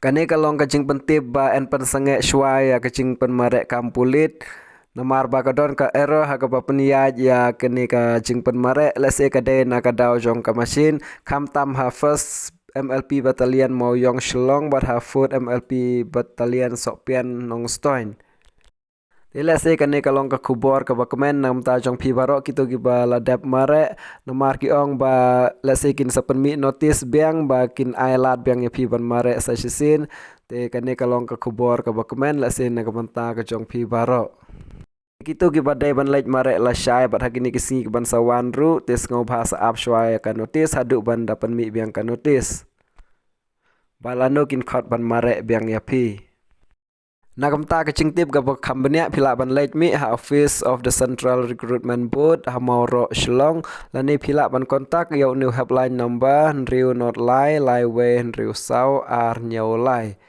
Kani kalong kacing pentip ba en pen sengek syuai ya kacing pen marek kampulit. Namar ba kadon ka error ha ka ba peniaj ya kani kacing pen marek lese kadai na kadau jong ka machine kam tam ha first MLP battalion mau yong shlong bat ha fourth MLP battalion sokpian nong stoin. Ila se kani kalong ka kubor ka bakemen nam ta jong pi barok kito ki ba ladap mare namar ki ong ba lase kin sapen mi notice biang ba kin ailat biang ya pi ban mare sa sisin te kani kalong ka kubor ka bakemen lase na ka banta ka jong pi barok. Kito ki badai ban lej mare la syai bat hakini kisingi ki ban sawan ru tes ngau bahasa ap syai ka notice haduk ban dapan mi biang ka notice. Balano kin khot ban mare biang ya pi. Nakamta kacing tip gabak kambanya pila ban lej mi ha Office of the Central Recruitment Board ha Mauro Shillong lani pila ban kontak yau new helpline number nriu not lai lai we nriu sau ar nyau lai.